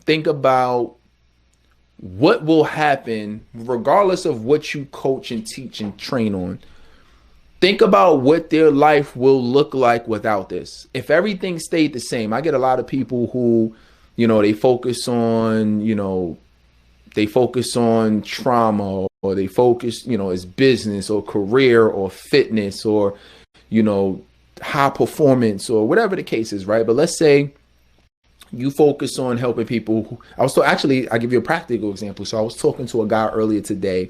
think about what will happen regardless of what you coach and teach and train on. Think about what their life will look like without this. If everything stayed the same, I get a lot of people who, they focus on, they focus on trauma, or they focus, as business or career or fitness or, high performance or whatever the case is, right? But let's say you focus on helping people I'll give you a practical example. So I was talking to a guy earlier today,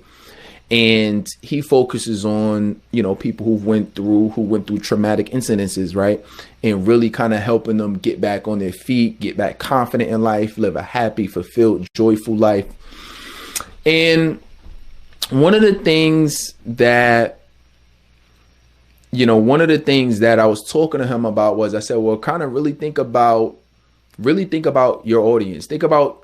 and he focuses on, people who went through traumatic incidences, right? And really kind of helping them get back on their feet, get back confident in life, live a happy, fulfilled, joyful life. And one of the things that I was talking to him about was, I said, well, kind of really think about your audience. Think about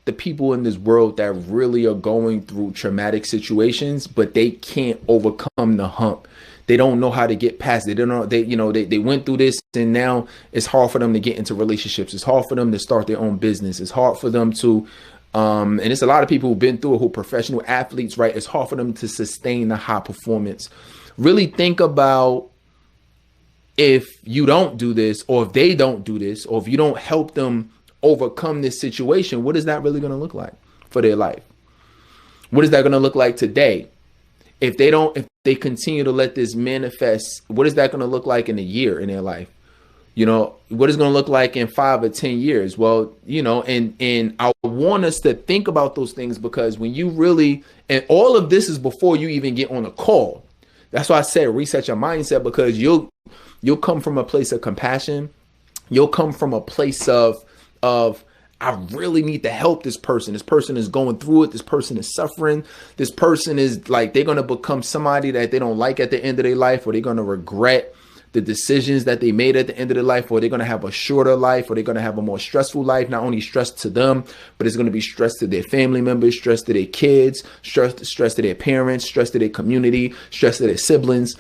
the people in this world that really are going through traumatic situations, but they can't overcome the hump. They don't know how to get past it. They don't know, they went through this, and now it's hard for them to get into relationships. It's hard for them to start their own business. It's hard for them to, and it's a lot of people who've been through it, who are professional athletes, right? It's hard for them to sustain the high performance. Really think about, if you don't do this, or if they don't do this, or if you don't help them overcome this situation, what is that really going to look like for their life? What is that going to look like today? If they continue to let this manifest, what is that going to look like in a year in their life? What is it going to look like in 5 or 10 years? Well, and I want us to think about those things, because when you really, and all of this is before you even get on a call. That's why I said reset your mindset, because you'll come from a place of compassion. You'll come from a place of I really need to help this person. This person is going through it. This person is suffering. This person is like, they're going to become somebody that they don't like at the end of their life, or they're going to regret the decisions that they made at the end of their life, or they're going to have a shorter life, or they're going to have a more stressful life. Not only stress to them, but it's going to be stress to their family members, stress to their kids, stress to their parents, stress to their community, stress to their siblings.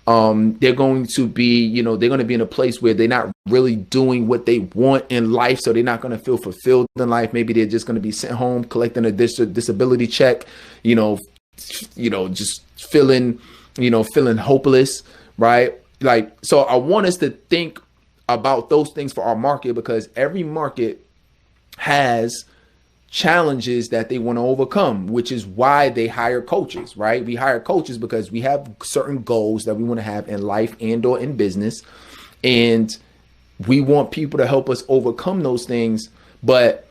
They're going to be, they're going to be in a place where they're not really doing what they want in life. So they're not going to feel fulfilled in life. Maybe they're just going to be sent home collecting a disability check, just feeling hopeless, right? Like, so I want us to think about those things for our market, because every market has challenges that they want to overcome, which is why they hire coaches, right? We hire coaches because we have certain goals that we want to have in life and or in business. And we want people to help us overcome those things. But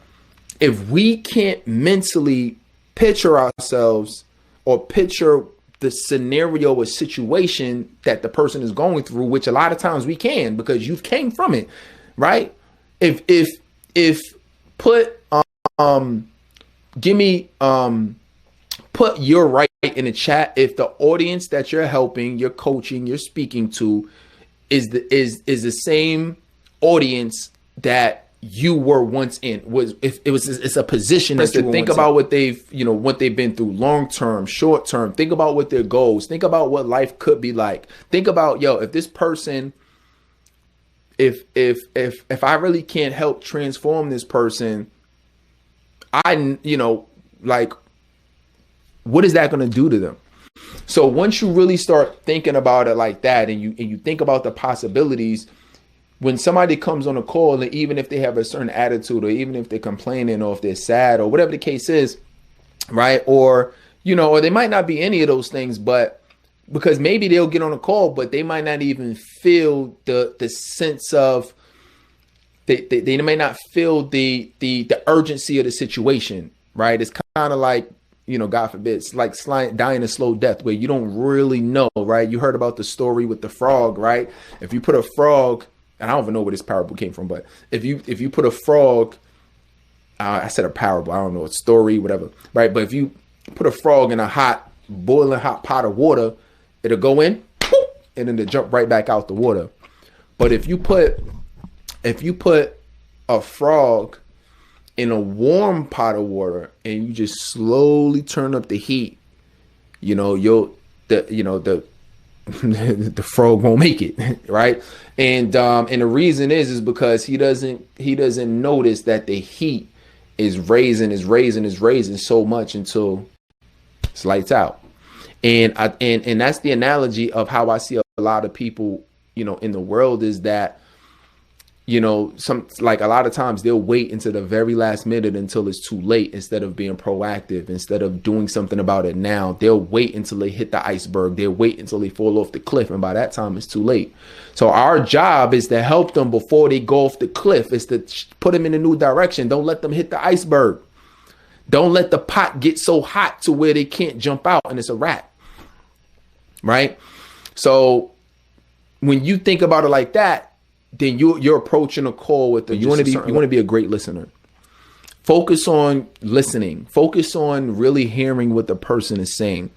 if we can't mentally picture ourselves or picture the scenario or situation that the person is going through, which a lot of times we can, because you've came from it, right? If put put your right in the chat if the audience that you're helping, you're coaching, you're speaking to is the same audience that you were once in. It's a position that you think about what they've been through, long term, short term. Think about what their goals. Think about what life could be like. Think about, if this person, if I really can't help transform this person, what is that going to do to them? So once you really start thinking about it like that, and you think about the possibilities, when somebody comes on a call, and even if they have a certain attitude, or even if they're complaining, or if they're sad, or whatever the case is, right? Or, or they might not be any of those things, but because maybe they'll get on a call, but they might not even feel the sense of, they may not feel the urgency of the situation, right? It's kind of like, God forbid, it's like dying a slow death, where you don't really know, right? You heard about the story with the frog, right? If you put a frog, and I don't even know where this parable came from, but if you put a frog, I said a parable, I don't know, a story, whatever, right? But if you put a frog in a boiling hot pot of water, it'll go in, and then it'll jump right back out the water. But if you put a frog in a warm pot of water, and you just slowly turn up the heat, the frog won't make it, right? And the reason is because he doesn't notice that the heat is raising so much until it's lights out. And that's the analogy of how I see a lot of people, in the world, is that, some, like, a lot of times they'll wait until the very last minute until it's too late, instead of being proactive, instead of doing something about it now. They'll wait until they hit the iceberg. They'll wait until they fall off the cliff. And by that time, it's too late. So our job is to help them before they go off the cliff, is to put them in a new direction. Don't let them hit the iceberg. Don't let the pot get so hot to where they can't jump out and it's a wrap. Right? So when you think about it like that, then you're approaching a call with you want to be a great listener. Focus on listening. Focus on really hearing what the person is saying.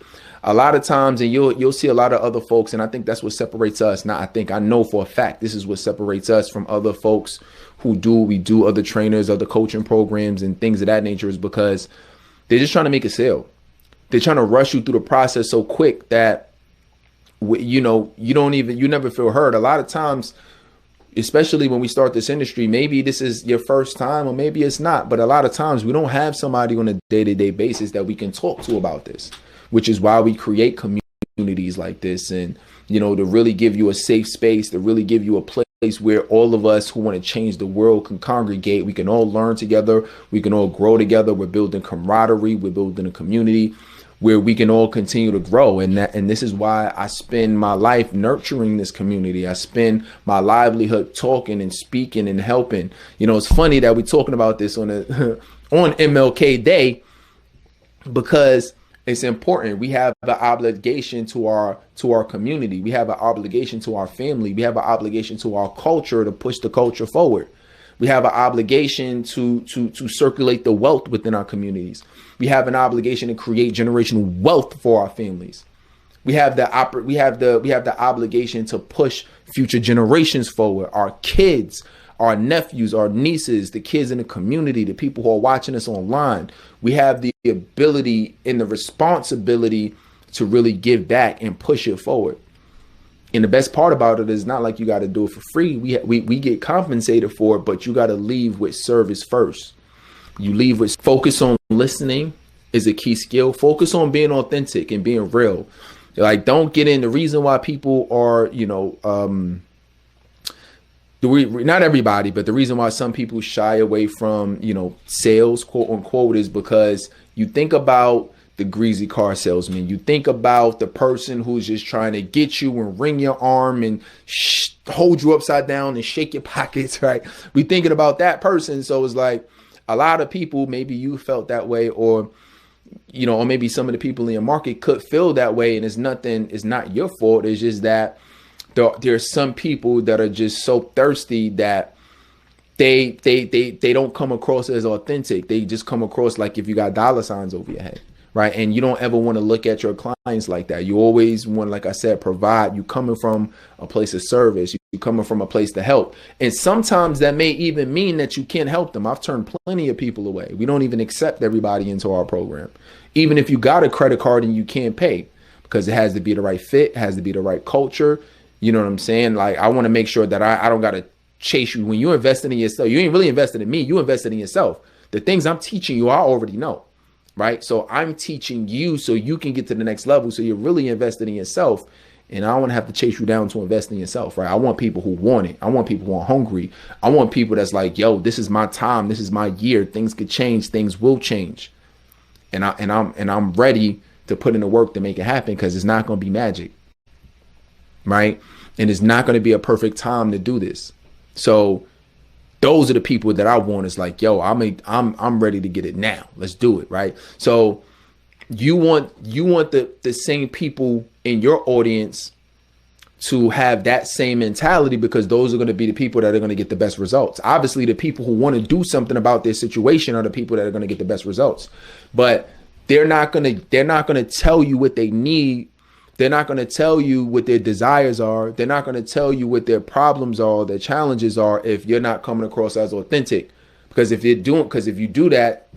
A lot of times, and you'll see a lot of other folks, and I think that's what separates us. I know for a fact this is what separates us from other folks we do other trainers, other coaching programs and things of that nature, is because they're just trying to make a sale. They're trying to rush you through the process so quick that you never feel heard. A lot of times, especially when we start this industry, maybe this is your first time or maybe it's not, but a lot of times we don't have somebody on a day-to-day basis that we can talk to about this, which is why we create communities like this, and to really give you a safe space, to really give you a place where all of us who want to change the world can congregate. We can all learn together. We can all grow together. We're building camaraderie. We're building a community where we can all continue to grow. And this is why I spend my life nurturing this community. I spend my livelihood talking and speaking and helping. It's funny that we're talking about this on MLK Day, because it's important. We have the obligation to our community. We have an obligation to our family. We have an obligation to our culture to push the culture forward. We have an obligation to circulate the wealth within our communities. We have an obligation to create generational wealth for our families. We have the obligation to push future generations forward. Our kids, our nephews, our nieces, the kids in the community, the people who are watching us online. We have the ability and the responsibility to really give back and push it forward. And the best part about it is not like you got to do it for free. We get compensated for it, but you got to leave with service first. You leave with focus on listening is a key skill. Focus on being authentic and being real. Like, don't get in the reason why people are, not everybody, but the reason why some people shy away from, sales, quote unquote, is because you think about the greasy car salesman. You think about the person who's just trying to get you and wring your arm and hold you upside down and shake your pockets, right? We thinking about that person. So it's like a lot of people, maybe you felt that way, or maybe some of the people in your market could feel that way. And it's not your fault. It's just that there's some people that are just so thirsty that they don't come across as authentic. They just come across like if you got dollar signs over your head. Right. And you don't ever want to look at your clients like that. You always want, like I said, provide. You coming from a place of service. You coming from a place to help. And sometimes that may even mean that you can't help them. I've turned plenty of people away. We don't even accept everybody into our program. Even if you got a credit card and you can't pay, because it has to be the right fit, it has to be the right culture. You know what I'm saying? Like, I want to make sure that I don't got to chase you. When you're investing in yourself, you ain't really invested in me. You invested in yourself. The things I'm teaching you, I already know. Right. So I'm teaching you so you can get to the next level. So you're really invested in yourself. And I don't want to have to chase you down to invest in yourself. Right. I want people who want it. I want people who are hungry. I want people that's like, yo, this is my time. This is my year. Things could change. Things will change. And I'm ready to put in the work to make it happen, because it's not going to be magic. Right. And it's not going to be a perfect time to do this. So those are the people that I want. Is like, yo, I'm ready to get it now. Let's do it. Right. So you want the same people in your audience to have that same mentality, because those are going to be the people that are going to get the best results. Obviously, the people who want to do something about their situation are the people that are going to get the best results. But they're not going to tell you what they need. They're not going to tell you what their desires are. They're not going to tell you what their problems are, their challenges are, if you're not coming across as authentic. Because if you do that,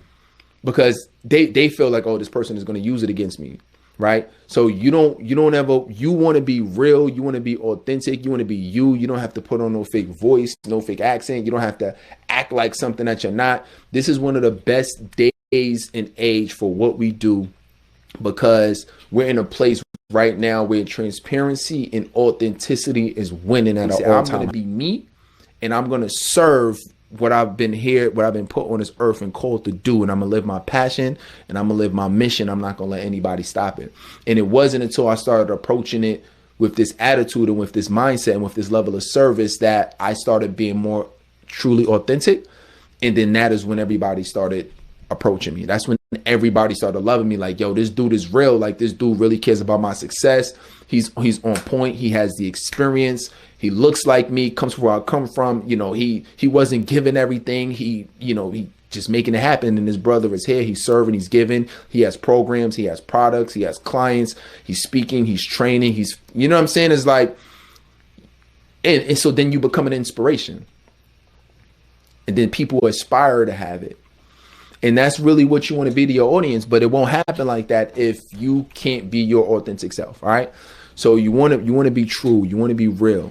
because they feel like, oh, this person is going to use it against me. right? So you don't ever, you want to be real, you want to be authentic, you want to be you. You don't have to put on no fake voice, no fake accent. You don't have to act like something that you're not. This is one of the best days and age for what we do, because we're in a place right now where transparency and authenticity is winning at an all time. I'm going to be me, and I'm going to serve what I've been put on this earth and called to do. And I'm going to live my passion, and I'm going to live my mission. I'm not going to let anybody stop it. And it wasn't until I started approaching it with this attitude and with this mindset and with this level of service that I started being more truly authentic. And then that is when everybody started approaching me. That's when everybody started loving me. Like, yo, this dude is real. Like, this dude really cares about my success. He's on point. He has the experience. He looks like me, comes from where I come from. You know, he wasn't giving everything. He just making it happen. And his brother is here. He's serving, he's giving. He has programs, he has products, he has clients, he's speaking, he's training, he's, you know what I'm saying? It's like, and so then you become an inspiration. And then people aspire to have it. And that's really what you want to be to your audience, but it won't happen like that if you can't be your authentic self. All right. So you want to be true. You want to be real.